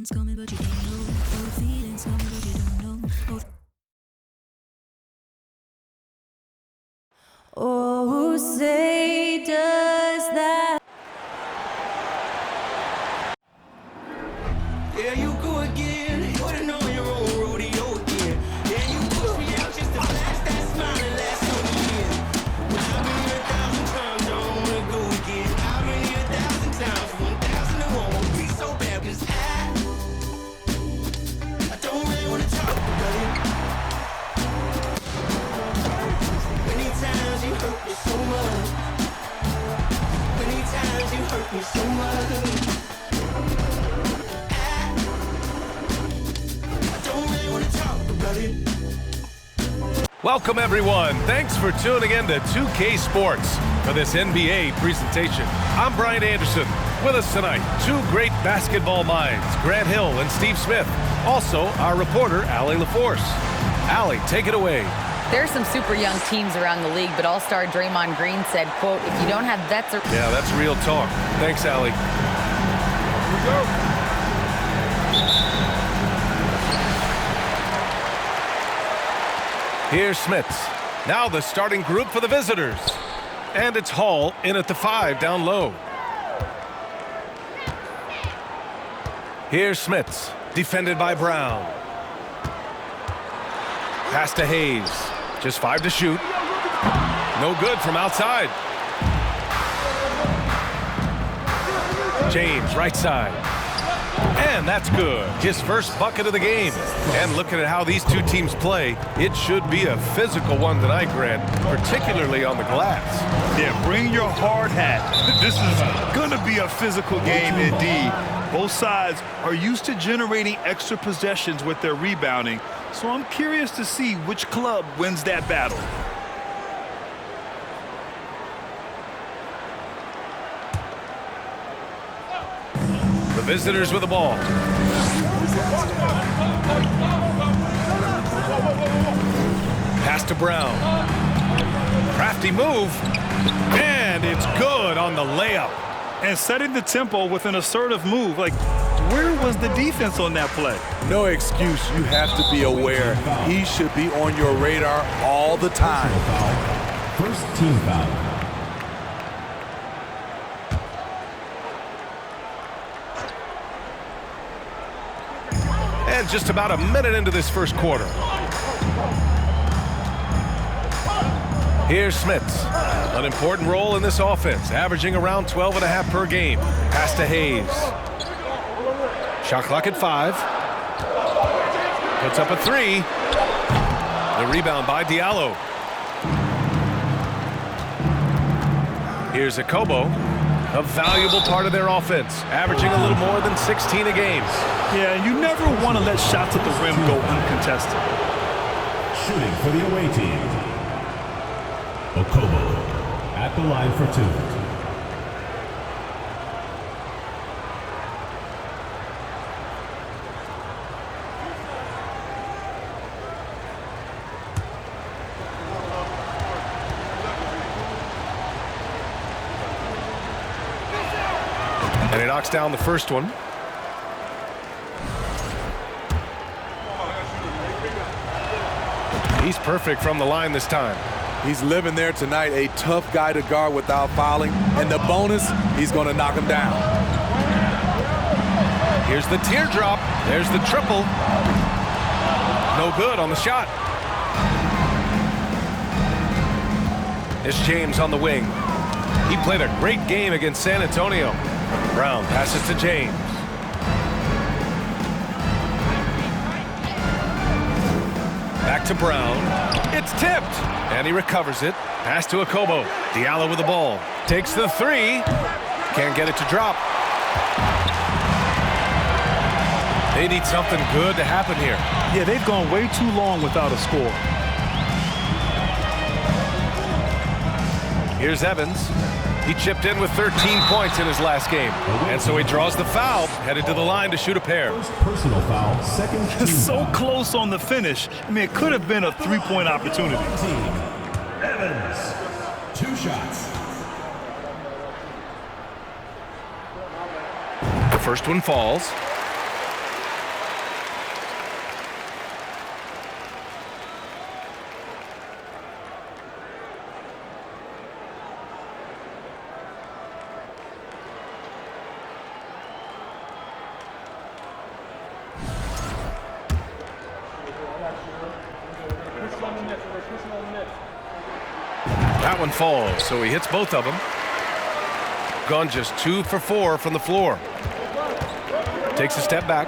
feelings coming, but you don't know. Oh, the feelings coming, but you don't know. Oh, say does that. There you go again, putting on your own rodeo again. Yeah, you push me out just to flash that smile and last so years. But I've been here 1,000 times, I don't wanna go again. I've been here 1,000 times, 1,000 and one won't be so bad, 'cause I don't really wanna talk about it. Many times you hurt me so much. Many times you hurt me so much. Welcome everyone. Thanks for tuning in to 2K Sports for this NBA presentation. I'm Brian Anderson. With us tonight, two great basketball minds, Grant Hill and Steve Smith. Also, our reporter, Allie LaForce. Allie, take it away. There are some super young teams around the league, but All-Star Draymond Green said, quote, if you don't have vets or... Yeah, that's real talk. Thanks, Allie. Here we go. Here's Smits. Now the starting group for the visitors. And it's Hall in at the 5 down low. Here's Smits, defended by Brown. Pass to Hayes. Just 5 to shoot. No good from outside. James, right side. And that's good. His first bucket of the game. And looking at how these two teams play, it should be a physical one tonight, Grant, particularly on the glass. Yeah, bring your hard hat. This is going to be a physical game indeed. Both sides are used to generating extra possessions with their rebounding, so I'm curious to see which club wins that battle. The visitors with the ball. Pass to Brown. Crafty move. And it's good on the layup. And setting the tempo with an assertive move. Like, where was the defense on that play? No excuse. You have to be aware. He should be on your radar all the time. First team foul. And just about a minute into this first quarter. Here's Smits. An important role in this offense, averaging around 12.5 per game. Pass to Hayes. Shot clock at 5. Puts up a 3. The rebound by Diallo. Here's Akobo. A valuable part of their offense, averaging a little more than 16 a game. Yeah, you never want to let shots at the rim go uncontested. Shooting for the away team. Okobo at the line for 2. And he knocks down the first one. He's perfect from the line this time. He's living there tonight, a tough guy to guard without fouling. And the bonus, he's going to knock him down. Here's the teardrop. There's the triple. No good on the shot. It's James on the wing. He played a great game against San Antonio. Brown passes to James. Back to Brown. It's tipped. And he recovers it. Pass to Akobo. Diallo with the ball. Takes the 3. Can't get it to drop. They need something good to happen here. Yeah, they've gone way too long without a score. Here's Evans. He chipped in with 13 points in his last game. And so he draws the foul, headed to the line to shoot a pair. First personal foul, second team So foul. close on the finish. I mean, it could have been a three-point opportunity. Team. Evans. 2 shots. The first one falls. That one falls, so he hits both of them. Gone just 2 for 4 from the floor. Takes a step back.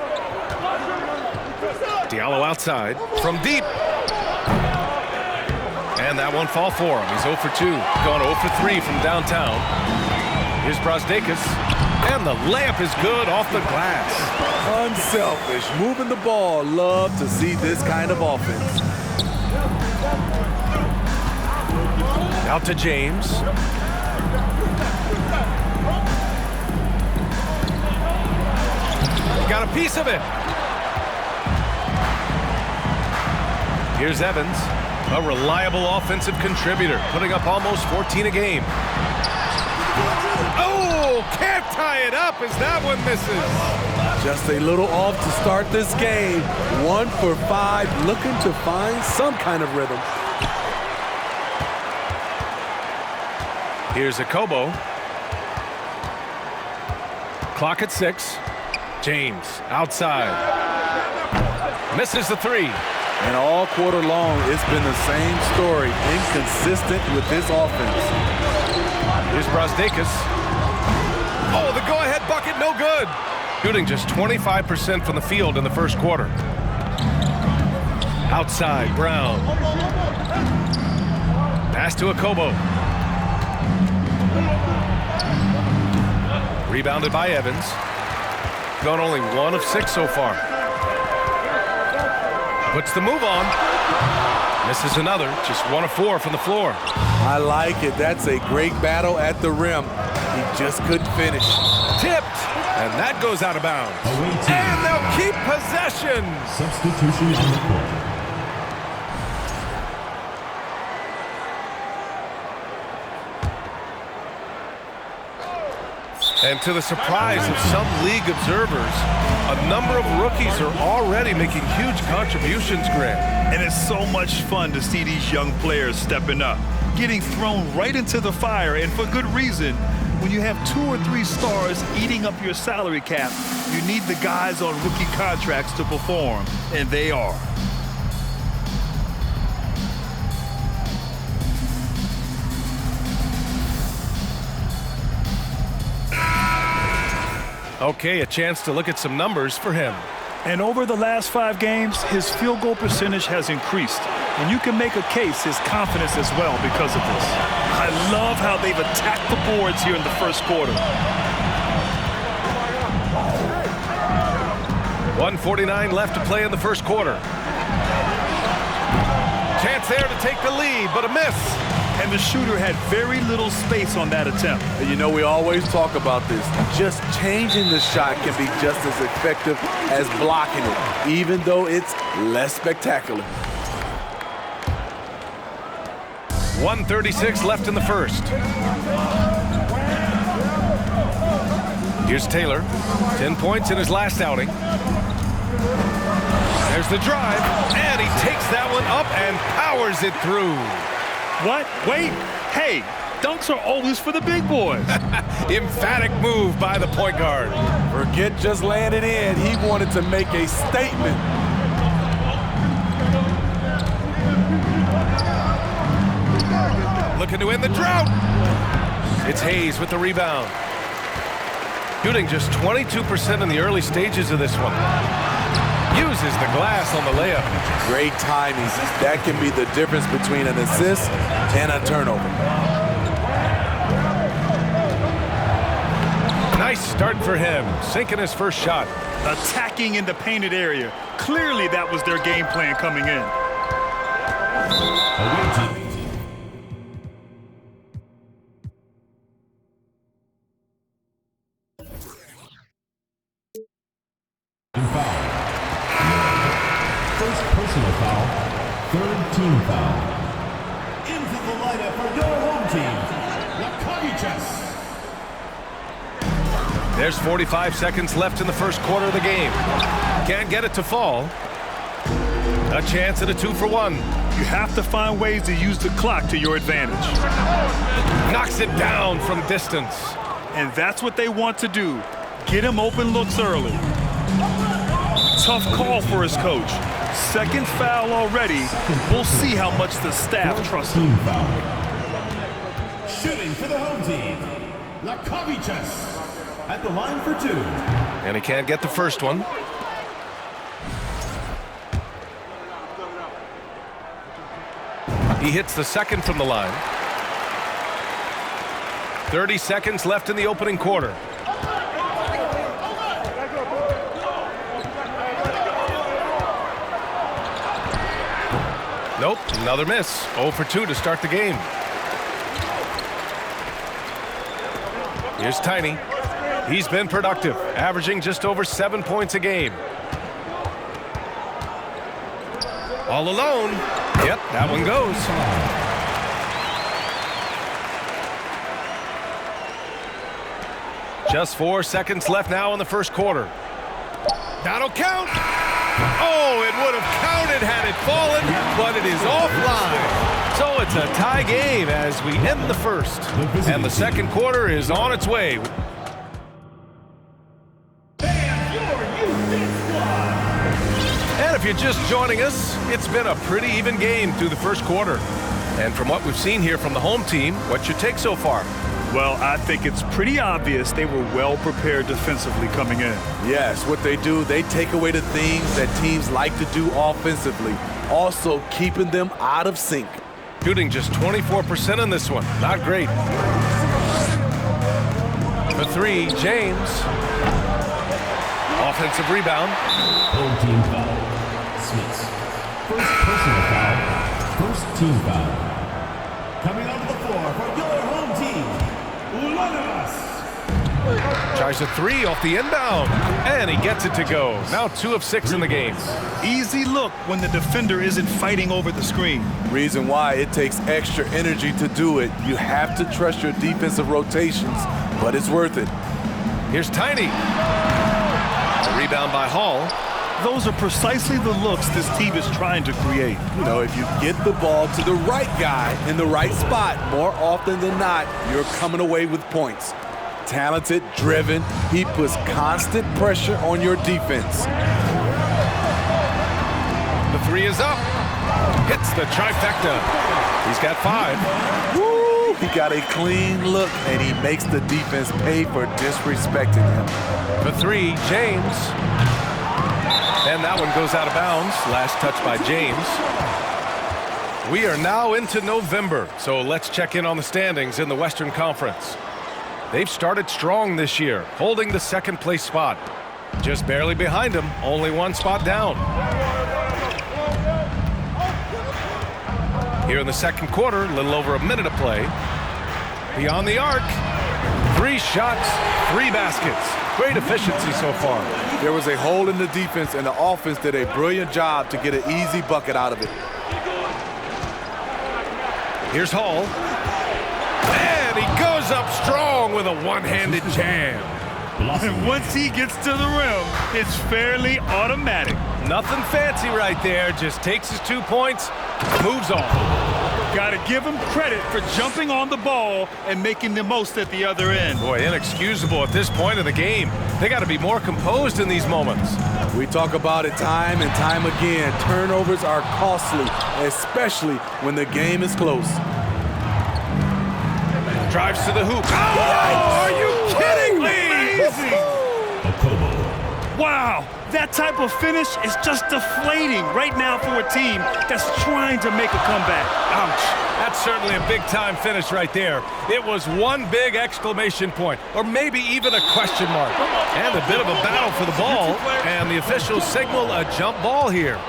Diallo outside from deep. And that one fall for him. He's 0 for 2. Gone 0 for 3 from downtown. Here's Brazdeikis. And the layup is good off the glass. Unselfish, moving the ball. Love to see this kind of offense. Out to James. Got a piece of it. Here's Evans, a reliable offensive contributor, putting up almost 14 a game. Oh, can't tie it up as that one misses. Just a little off to start this game. 1 for 5, looking to find some kind of rhythm. Here's a Kobo. Clock at 6. James outside. Misses the 3. And all quarter long, it's been the same story. Inconsistent with this offense. Here's Brazdeikis. Oh, the go-ahead bucket, no good. Shooting just 25% from the field in the first quarter. Outside, Brown. Pass to Akobo. Rebounded by Evans. Gone only 1 of 6 so far. Puts the move on. Misses another. Just 1 of 4 from the floor. I like it. That's a great battle at the rim. He just couldn't finish. Tipped. And that goes out of bounds. And they'll keep possession. Substitution on the court. And to the surprise of some league observers, a number of rookies are already making huge contributions, Grant. And it's so much fun to see these young players stepping up, getting thrown right into the fire, and for good reason. When you have 2 or 3 stars eating up your salary cap, you need the guys on rookie contracts to perform, and they are. Okay, a chance to look at some numbers for him. And over the last 5 games, his field goal percentage has increased. And you can make a case his confidence as well because of this. I love how they've attacked the boards here in the first quarter. 1:49 left to play in the first quarter. Chance there to take the lead, but a miss. And the shooter had very little space on that attempt. And you know, we always talk about this. Just changing the shot can be just as effective as blocking it, even though it's less spectacular. 1:36 left in the first. Here's Taylor. 10 points in his last outing. There's the drive, and he takes that one up and powers it through. What? Wait. Hey, dunks are always for the big boys. Emphatic move by the point guard. Forget just laying it in. He wanted to make a statement. Looking to end the drought. It's Hayes with the rebound. Shooting just 22% in the early stages of this one. Uses the glass on the layup. Great timing. That can be the difference between an assist and a turnover. Nice start for him, sinking his first shot. Attacking in the painted area. Clearly that was their game plan coming in. Away team. First personal foul, 3rd team foul. Into the lineup for your home team, Zalgiris. There's 45 seconds left in the first quarter of the game. Can't get it to fall. A chance at a 2-for-1. You have to find ways to use the clock to your advantage. Knocks it down from distance. And that's what they want to do. Get him open looks early. Tough call for his coach. Second foul already. We'll see how much the staff trusts him. Team foul. shooting for the home team, Zalgiris at the line for 2. And he can't get the first one. He hits the second from the line. 30 seconds left in the opening quarter. Nope, another miss. 0 for 2 to start the game. Here's Tiny. He's been productive, averaging just over 7 points a game. All alone. Yep, that one goes. Just 4 seconds left now in the first quarter. That'll count. Oh, it would have counted had it fallen, but it is offline. So it's a tie game as we end the first. And the second quarter is on its way. And if you're just joining us, it's been a pretty even game through the first quarter. And from what we've seen here from the home team, what's your take so far? Well, I think it's pretty obvious they were well prepared defensively coming in. Yes, what they do, they take away the things that teams like to do offensively, also keeping them out of sync. Shooting just 24% in this one. Not great. For 3, James. Offensive rebound. Home team foul. Smith. First personal foul. First team foul. Coming onto the floor for your home team, Zalgiris. Tries a 3 off the inbound. And he gets it to go. Now 2 of 6 in the game. Easy look when the defender isn't fighting over the screen. Reason why it takes extra energy to do it. You have to trust your defensive rotations, but it's worth it. Here's Tiny. A rebound by Hall. Those are precisely the looks this team is trying to create. You know, if you get the ball to the right guy in the right spot, more often than not, you're coming away with points. Talented, driven, he puts constant pressure on your defense. The 3 is up. Hits the trifecta. He's got 5. Woo! He got a clean look, and he makes the defense pay for disrespecting him. For 3, James. And that one goes out of bounds. Last touch by James. We are now into November, so let's check in on the standings in the Western Conference. They've started strong this year, holding the second place spot. Just barely behind them, only 1 spot down. Here in the second quarter, a little over a minute of play. Beyond the arc, 3 shots, 3 baskets. Great efficiency so far. There was a hole in the defense, and the offense did a brilliant job to get an easy bucket out of it. Here's Hall. And he goes up strong with a one-handed jam. And once he gets to the rim, it's fairly automatic. Nothing fancy right there. Just takes his 2 points, moves on. Got to give him credit for jumping on the ball and making the most at the other end. Boy, inexcusable at this point of the game. They got to be more composed in these moments. We talk about it time and time again. Turnovers are costly, especially when the game is close. Drives to the hoop. Oh, are you kidding me? Amazing! Wow, that type of finish is just deflating right now for a team that's trying to make a comeback. Ouch. That's certainly a big-time finish right there. It was one big exclamation point, or maybe even a question mark. And a bit of a battle for the ball, and the officials signal a jump ball here.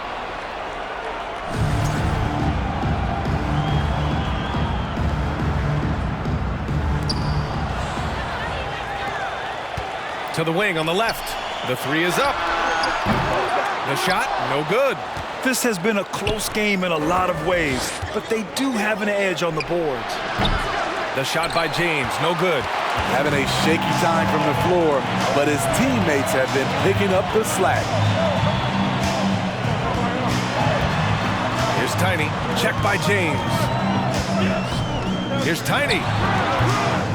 To the wing on the left. The 3 is up. The shot, no good. This has been a close game in a lot of ways, but they do have an edge on the boards. The shot by James, no good. Having a shaky time from the floor, but his teammates have been picking up the slack. Here's Tiny, check by James. Here's Tiny.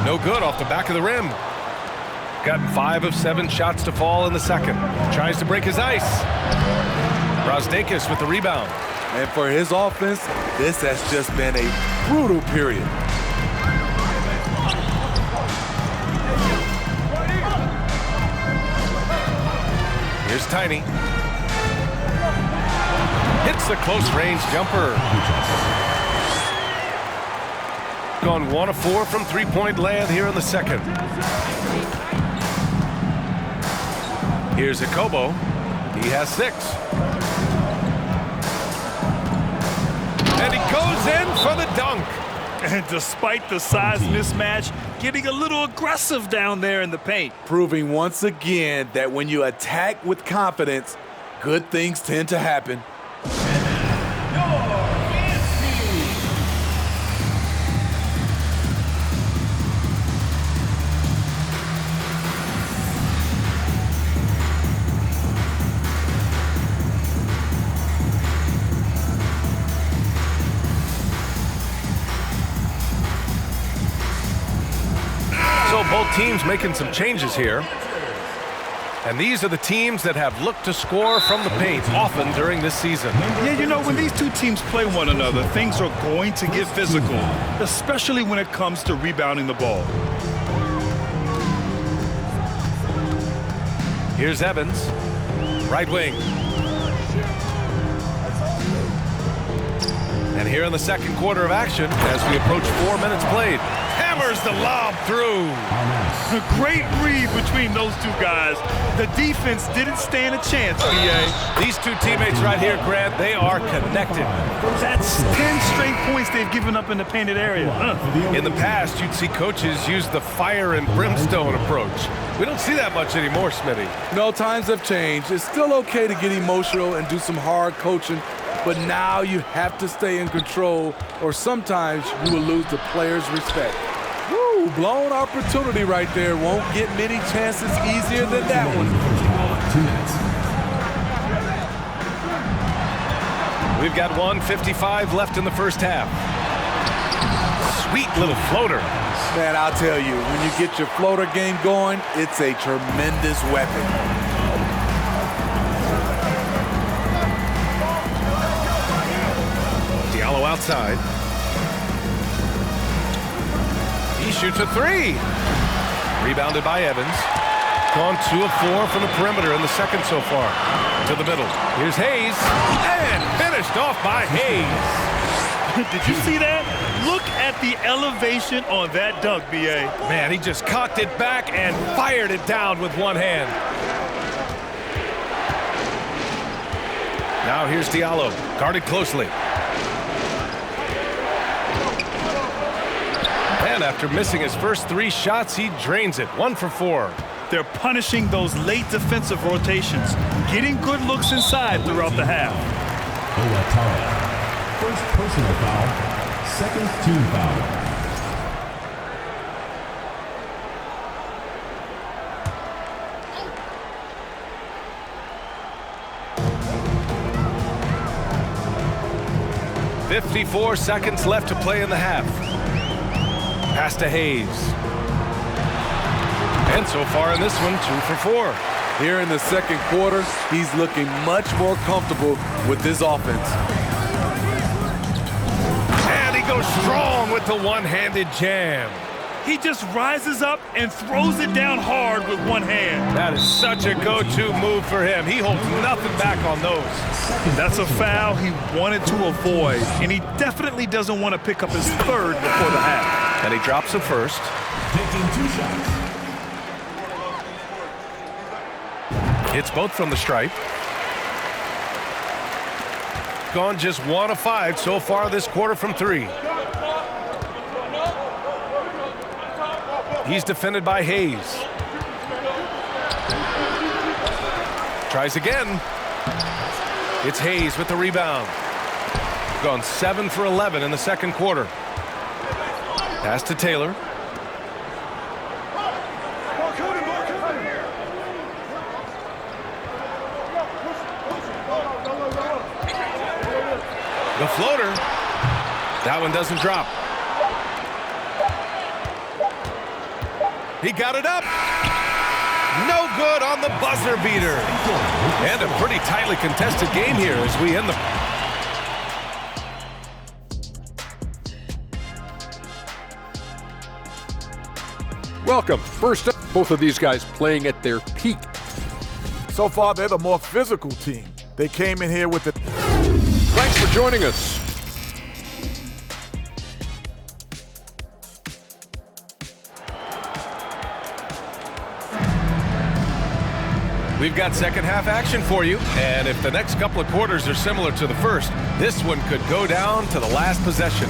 No good off the back of the rim. Gotten 5 of 7 shots to fall in the second. Tries to break his ice. Brosdakis with the rebound. And for his offense, this has just been a brutal period. Tiny. Hits the close range jumper. Gone 1 of 4 from three-point land here in the second. Here's Akobo. He has 6. And he goes in for the dunk. And despite the size mismatch, getting a little aggressive down there in the paint. Proving once again that when you attack with confidence, good things tend to happen. So both teams making some changes here. And these are the teams that have looked to score from the paint often during this season. Yeah, you know, when these two teams play one another, things are going to get physical, especially when it comes to rebounding the ball. Here's Evans, right wing. And here in the second quarter of action, as we approach 4 minutes played, hammers the lob through. A great read between those two guys. The defense didn't stand a chance, BA. These two teammates right here, Grant, they are connected. That's 10 straight points they've given up in the painted area. In the past, you'd see coaches use the fire and brimstone approach. We don't see that much anymore, Smitty. No, times have changed. It's still okay to get emotional and do some hard coaching, but now you have to stay in control, or sometimes you will lose the players' respect. Woo, blown opportunity right there. Won't get many chances easier than that one. 2 minutes. We've got 1:55 left in the first half. Sweet little floater. Man, I'll tell you, when you get your floater game going, it's a tremendous weapon. Diallo outside. He shoots a 3. Rebounded by Evans. Gone 2 of 4 from the perimeter in the second so far. To the middle. Here's Hayes. And finished off by Hayes. Did you see that? Look at the elevation on that dunk, BA. Man, he just cocked it back and fired it down with one hand. Now here's Diallo, guarded closely. And after missing his first 3 shots, he drains it. 1 for 4. They're punishing those late defensive rotations, getting good looks inside throughout the half. Owatara. First personal foul, second team foul. .54 seconds left to play in the half. Pass to Hayes. And so far in this one, 2 for 4. Here in the second quarter, he's looking much more comfortable with this offense. And he goes strong with the one-handed jam. He just rises up and throws it down hard with one hand. That is such a go-to move for him. He holds nothing back on those. That's a foul he wanted to avoid, and he definitely doesn't want to pick up his third before the half. And he drops the first. Taking 2 shots. Hits both from the stripe. Gone just 1 of 5 so far this quarter from 3. He's defended by Hayes. Tries again. It's Hayes with the rebound. Gone 7 for 11 in the second quarter. Pass to Taylor. The floater. That one doesn't drop. He got it up. No good on the buzzer beater. And a pretty tightly contested game here as we end the... Welcome. First up, both of these guys playing at their peak. So far, they're the more physical team. They came in here with the... Thanks for joining us. We've got second half action for you, and if the next couple of quarters are similar to the first, this one could go down to the last possession.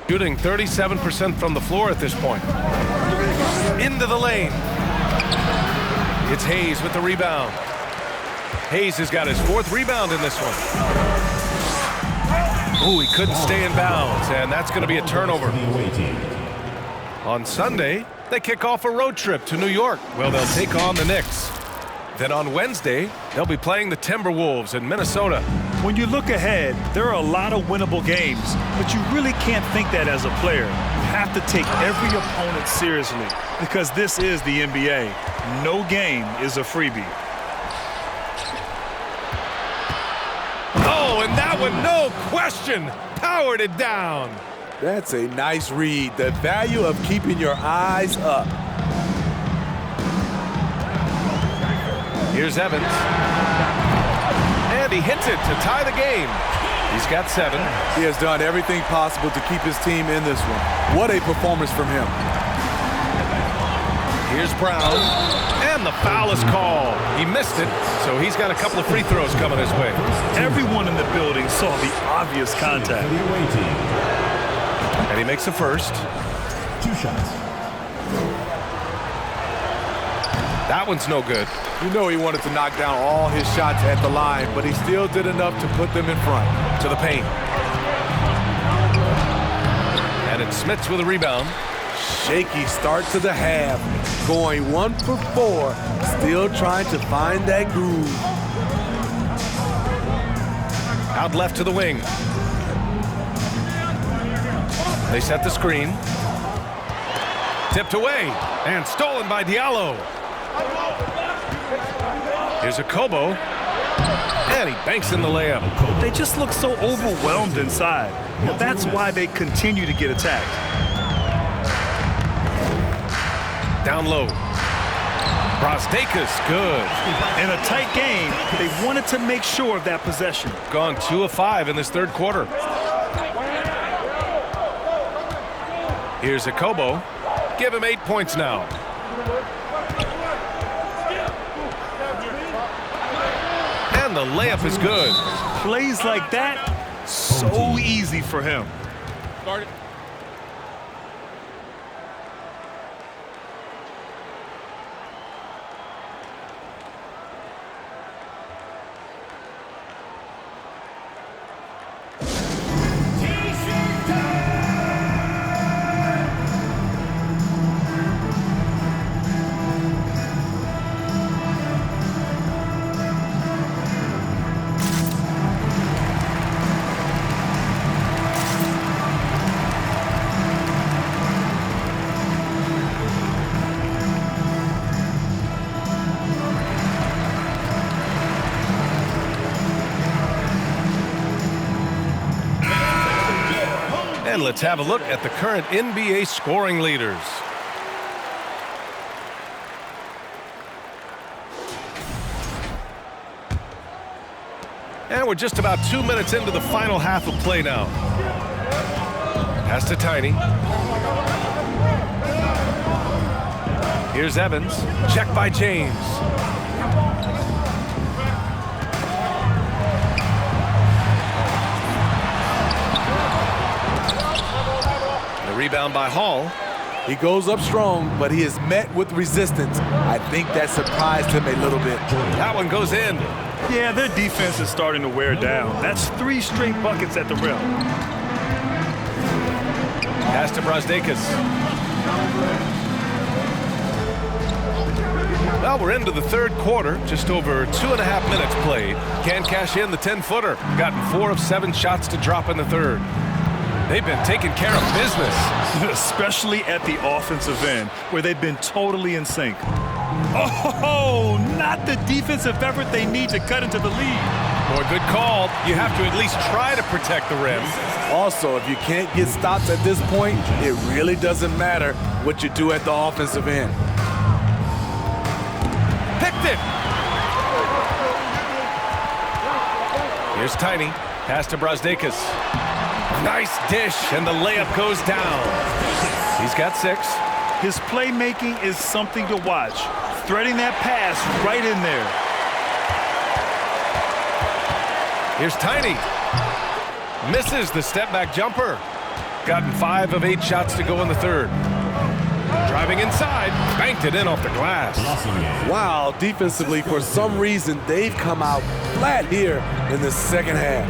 Shooting 37% from the floor at this point. Into the lane. It's Hayes with the rebound. Hayes has got his 4th rebound in this one. Oh, he couldn't stay in bounds, and that's going to be a turnover. On Sunday, they kick off a road trip to New York. Well, they'll take on the Knicks. Then on Wednesday, they'll be playing the Timberwolves in Minnesota. When you look ahead, there are a lot of winnable games, but you really can't think that as a player. You have to take every opponent seriously because this is the NBA. No game is a freebie. Oh, and that one, no question, powered it down. That's a nice read. The value of keeping your eyes up. Here's Evans. And he hits it to tie the game. He's got 7. He has done everything possible to keep his team in this one. What a performance from him. Here's Brown. And the foul is called. He missed it, so he's got a couple of free throws coming his way. Everyone in the building saw the obvious contact. And he makes the first. 2 shots. That one's no good. You know he wanted to knock down all his shots at the line, but he still did enough to put them in front. To the paint. And it's Smits with a rebound. Shaky start to the half. Going 1 for 4. Still trying to find that groove. Out left to the wing. They set the screen. Tipped away and stolen by Diallo. Here's a Kobo. And he banks in the layup. They just look so overwhelmed inside. Well, that's why they continue to get attacked. Down low. Brasdeikis, good. In a tight game, they wanted to make sure of that possession. Gone 2 of 5 in this 3rd quarter. Here's a Kobo. Give him 8 points now. And the layup is good. Plays like that, so easy for him. And let's have a look at the current NBA scoring leaders. And we're just about 2 minutes into the final half of play now. Pass to Tiny. Here's Evans. Check by James. The rebound by Hall. He goes up strong, but he is met with resistance. I think that surprised him a little bit. That one goes in. Yeah, their defense is starting to wear down. That's 3 straight buckets at the rim. Pass to Brasdeikis. Well, we're into the 3rd quarter. Just over 2.5 minutes played. Can't cash in the 10-footer. Gotten 4 of 7 shots to drop in the 3rd. They've been taking care of business. Especially at the offensive end, where they've been totally in sync. Oh, not the defensive effort they need to cut into the lead. Boy, good call. You have to at least try to protect the rim. Also, if you can't get stops at this point, it really doesn't matter what you do at the offensive end. Picked it. Here's Tiny. Pass to Brazdeikis. Nice dish, and the layup goes down. He's got 6. His playmaking is something to watch. Threading that pass right in there. Here's Tiny. Misses the step-back jumper. Gotten 5 of 8 shots to go in the third. Driving inside, banked it in off the glass. Wow, defensively, for some reason, they've come out flat here in the second half.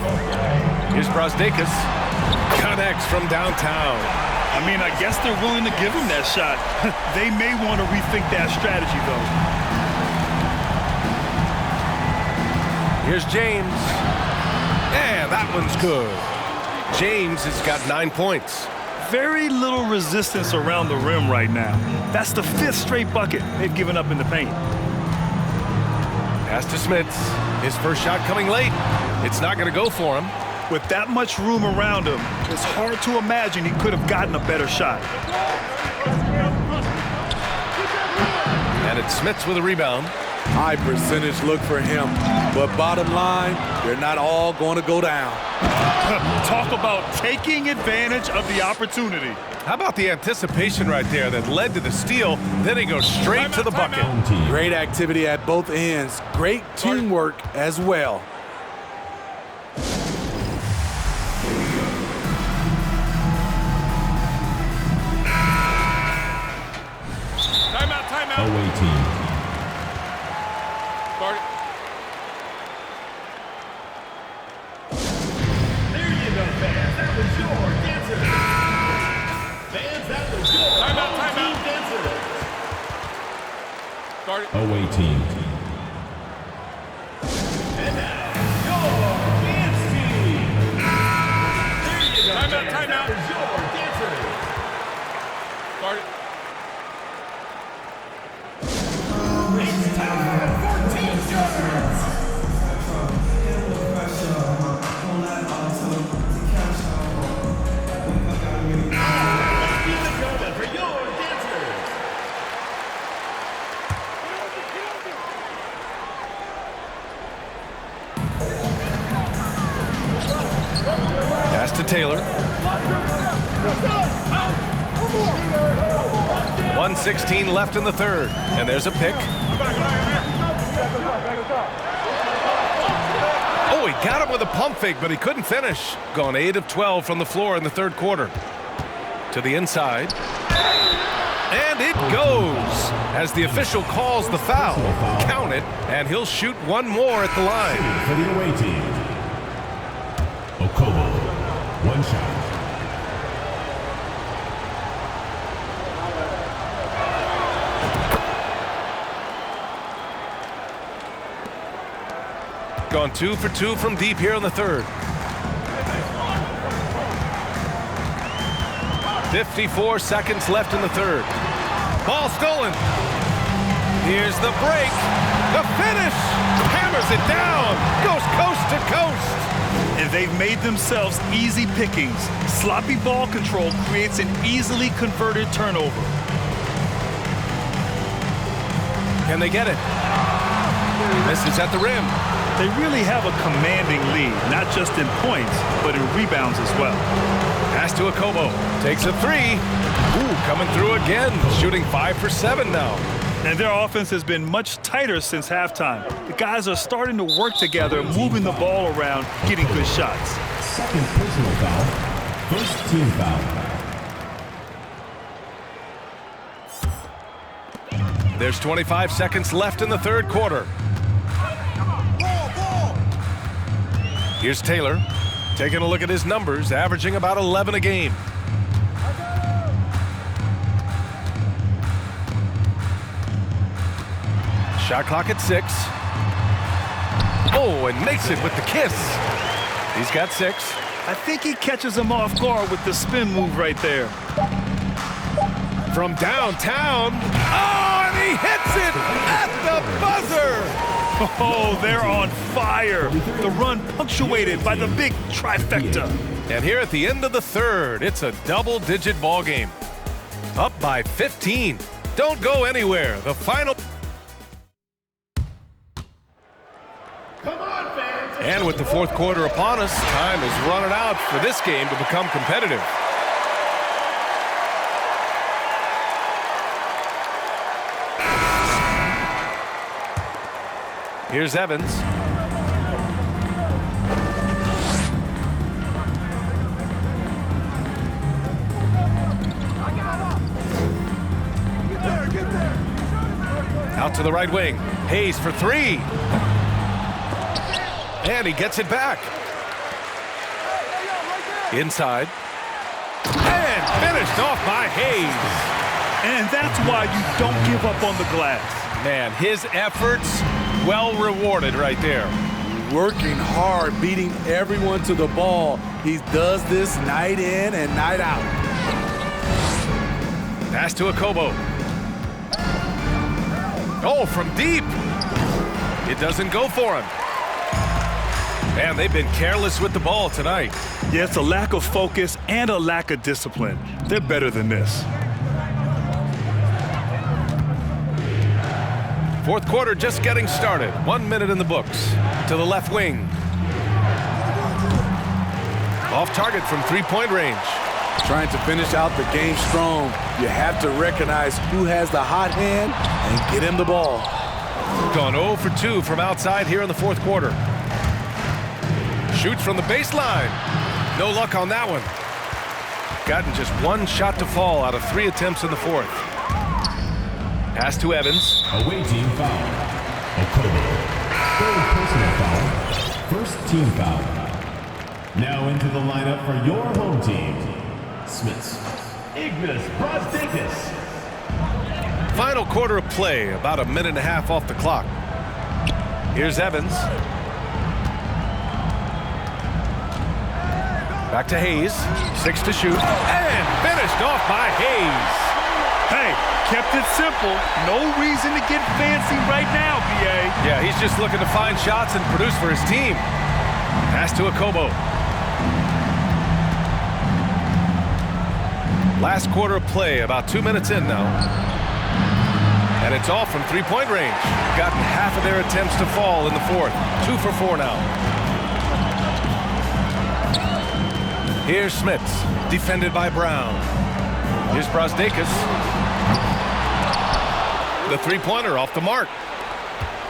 Here's Brazdeikis. Connects from downtown. I mean, I guess they're willing to give him that shot. They may want to rethink that strategy, though. Here's James. And that one's good. James has got 9 points. Very little resistance around the rim right now. That's the 5th straight bucket they've given up in the paint. Pass to Smits. His first shot coming late. It's not going to go for him. With that much room around him, it's hard to imagine he could have gotten a better shot. And it's Smits with a rebound. High percentage look for him, but bottom line, they're not all going to go down. Talk about taking advantage of the opportunity. How about the anticipation right there that led to the steal? Then he goes straight to the bucket. Great activity at both ends. Great teamwork as well. Timeout. Away team. There you go, fans. That was your dancer. Fans, that was your timeout. Dancer. Away team. And now, your dance team. There you go, fans. That was your dancer. It's time for team shots. Pass to Taylor. 1:16 left in the third. And there's a pick. Oh, he got him with a pump fake, but he couldn't finish. Gone 8 of 12 from the floor in the third quarter. To the inside. And it goes as the official calls the foul. Count it, and he'll shoot one more at the line. For the away team. Okobo, one shot. Gone 2 for 2 from deep here in the third. 54 seconds left in the third. Ball stolen. Here's the break. The finish. Hammers it down. Goes coast to coast. And they've made themselves easy pickings. Sloppy ball control creates an easily converted turnover. Can they get it? Misses at the rim. They really have a commanding lead, not just in points, but in rebounds as well. Pass to Okobo. Takes a 3. Ooh, coming through again. Shooting 5 for 7 now. And their offense has been much tighter since halftime. The guys are starting to work together, moving the ball around, getting good shots. Second personal foul. First team foul. There's 25 seconds left in the third quarter. Here's Taylor, taking a look at his numbers, averaging about 11 a game. Shot clock at 6. Oh, and makes it with the kiss. He's got 6. I think he catches him off guard with the spin move right there. From downtown. Oh, and he hits it at the buzzer. Oh, they're on fire. The run punctuated by the big trifecta. And here at the end of the third, it's a double-digit ball game. Up by 15. Don't go anywhere. The final. And with the fourth quarter upon us, time is running out for this game to become competitive. Here's Evans. Out to the right wing. Hayes for three. And he gets it back. Inside. And finished off by Hayes. And that's why you don't give up on the glass. Man, his efforts well rewarded right there. Working hard, beating everyone to the ball. He does this night in and night out. Pass to Akobo. Oh, from deep. It doesn't go for him. Man, they've been careless with the ball tonight. Yeah, it's a lack of focus and a lack of discipline. They're better than this. Fourth quarter just getting started. 1 minute in the books. To the left wing. Off target from three-point range. Trying to finish out the game strong. You have to recognize who has the hot hand and get him the ball. Gone 0 for 2 from outside here in the fourth quarter. Shoots from the baseline. No luck on that one. Gotten just one shot to fall out of 3 attempts in the fourth. Pass to Evans. Away team foul. Okobo. Third personal foul. First team foul. Now into the lineup for your home team. Smiths. Ignas Brazdeikis. Final quarter of play. About a minute and a half off the clock. Here's Evans. Back to Hayes. 6 to shoot. And finished off by Hayes. Hey, kept it simple. No reason to get fancy right now, BA. Yeah, he's just looking to find shots and produce for his team. Pass to Akobo. Last quarter of play, about 2 minutes in now. And it's all from three-point range. Gotten half of their attempts to fall in the fourth. 2 for 4 now. Here's Smits, defended by Brown. Here's Brazdeikis. The three-pointer off the mark.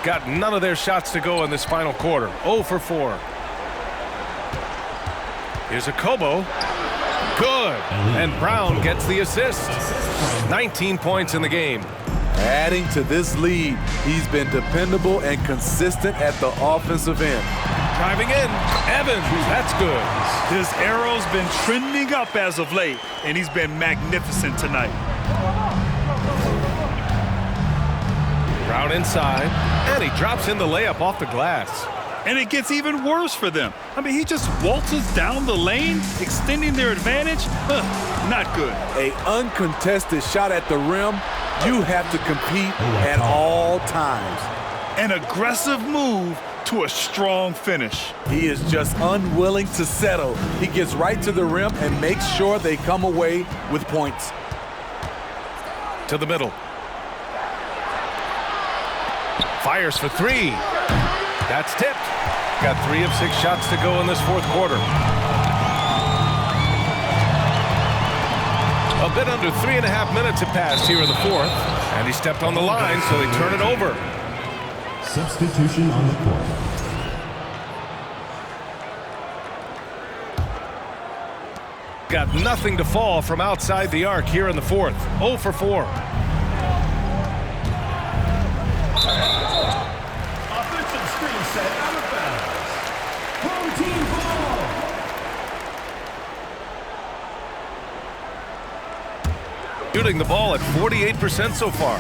Got none of their shots to go in this final quarter. 0 for 4. Here's Akobo. Good. And Brown gets the assist. 19 points in the game. Adding to this lead, he's been dependable and consistent at the offensive end. Driving in, Evans, that's good. His arrow's been trending up as of late, and he's been magnificent tonight. Brown inside, and he drops in the layup off the glass. And it gets even worse for them. I mean, he just waltzes down the lane, extending their advantage. Not good. An uncontested shot at the rim, you have to compete at all times. An aggressive move to a strong finish. He is just unwilling to settle. He gets right to the rim and makes sure they come away with points. To the middle. Fires for 3. That's tipped. Got 3 of 6 shots to go in this fourth quarter. A bit under 3.5 minutes have passed here in the fourth, and he stepped on the line, so they turn it over. Substitution on the court. Got nothing to fall from outside the arc here in the fourth. 0 for 4. Offensive screen set out of bounds. Home team ball. Shooting the ball at 48% so far.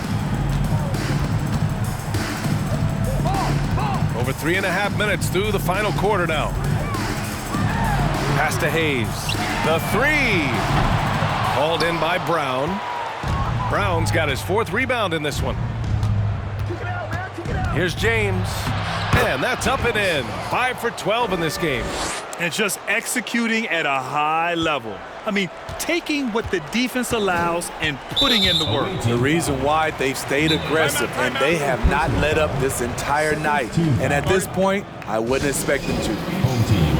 Over 3.5 minutes through the final quarter now. Pass to Hayes. The 3. Hauled in by Brown. Brown's got his 4th rebound in this one. Here's James. And that's up and in. 5 for 12 in this game. And just executing at a high level. I mean, taking what the defense allows and putting in the work. The reason why they've stayed aggressive and they have not let up this entire night. And at this point, I wouldn't expect them to. Home team.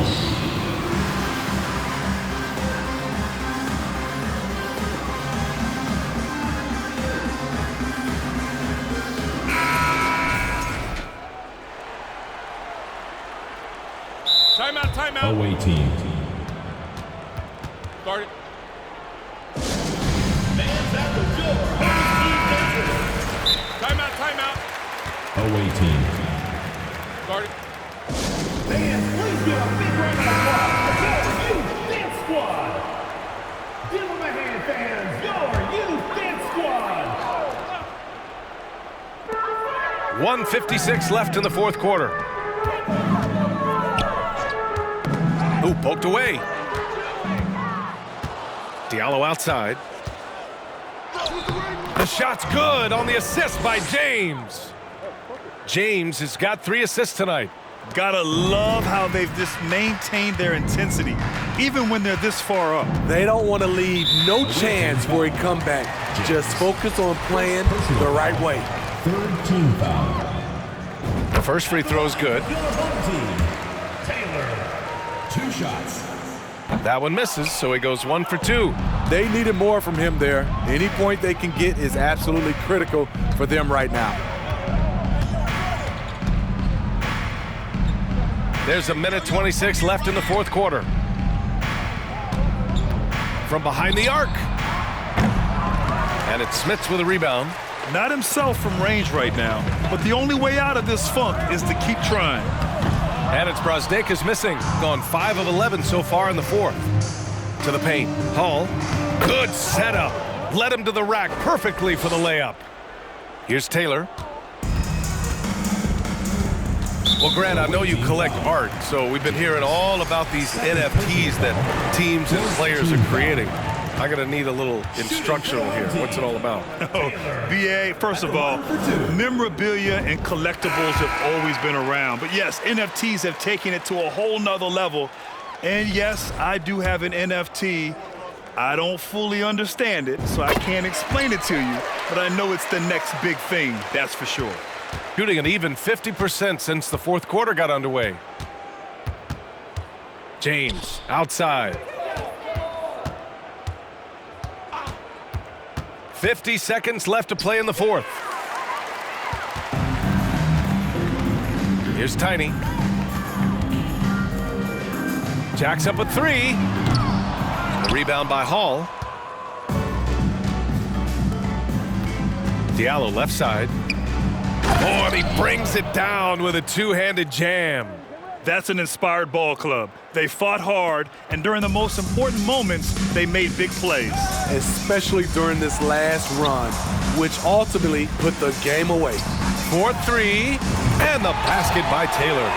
Timeout. Away team. Guard it. Timeout. Away team. Guard it. Fans, please give a big round of applause for your Youth Dance Squad. Give them a hand, fans. Your Youth Dance Squad. 1:56 left in the fourth quarter. Ooh, poked away. Diallo outside. The shot's good on the assist by James. James has got 3 assists tonight. Gotta love how they've just maintained their intensity, even when they're this far up. They don't want to leave no chance for a comeback. Just focus on playing the right way. Third team foul. The first free throw's good. Your home team. Taylor. 2 shots. That one misses, so he goes 1 for 2. They needed more from him there. Any point they can get is absolutely critical for them right now. There's 1:26 left in the fourth quarter. From behind the arc. And it's Smits with a rebound. Not himself from range right now, but the only way out of this funk is to keep trying. And it's Brosdeka's missing. Gone 5 of 11 so far in the fourth. To the paint. Hall. Good setup. Led him to the rack perfectly for the layup. Here's Taylor. Well, Grant, I know you collect art, so we've been hearing all about these NFTs that teams and players are creating. I'm going to need a little instructional here. What's it all about? Oh, BA, first of all, memorabilia and collectibles have always been around. But yes, NFTs have taken it to a whole nother level. And yes, I do have an NFT. I don't fully understand it, so I can't explain it to you. But I know it's the next big thing, that's for sure. Shooting an even 50% since the fourth quarter got underway. James outside. 50 seconds left to play in the fourth. Here's Tiny. Jacks up a 3. The rebound by Hall. Diallo left side. Oh, and he brings it down with a two-handed jam. That's an inspired ball club. They fought hard, and during the most important moments, they made big plays. Especially during this last run, which ultimately put the game away. 4-3, and the basket by Taylor.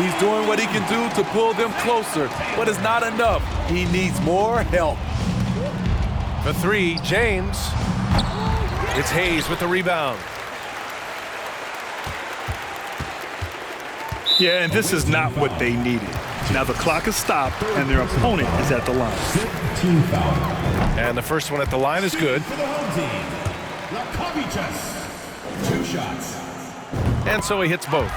He's doing what he can do to pull them closer, but it's not enough. He needs more help. The 3, James. It's Hayes with the rebound. Yeah, and this is not what they needed. Now the clock is stopped, and their opponent is at the line. Team foul. And the first one at the line is good. For the home team. Lakavichus. 2 shots. And so he hits both.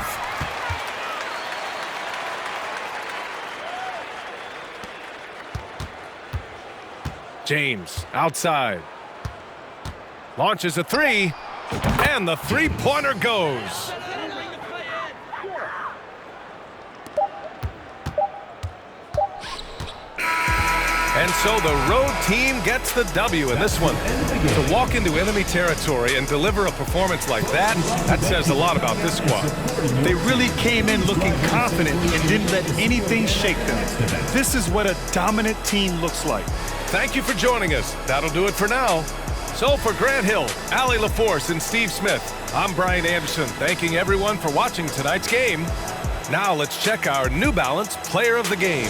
James outside. Launches a 3. And the three-pointer goes. And so the road team gets the W in this one. To walk into enemy territory and deliver a performance like that says a lot about this squad. They really came in looking confident and didn't let anything shake them. This is what a dominant team looks like. Thank you for joining us. That'll do it for now. So for Grant Hill, Allie LaForce, and Steve Smith, I'm Brian Anderson, thanking everyone for watching tonight's game. Now let's check our New Balance Player of the Game.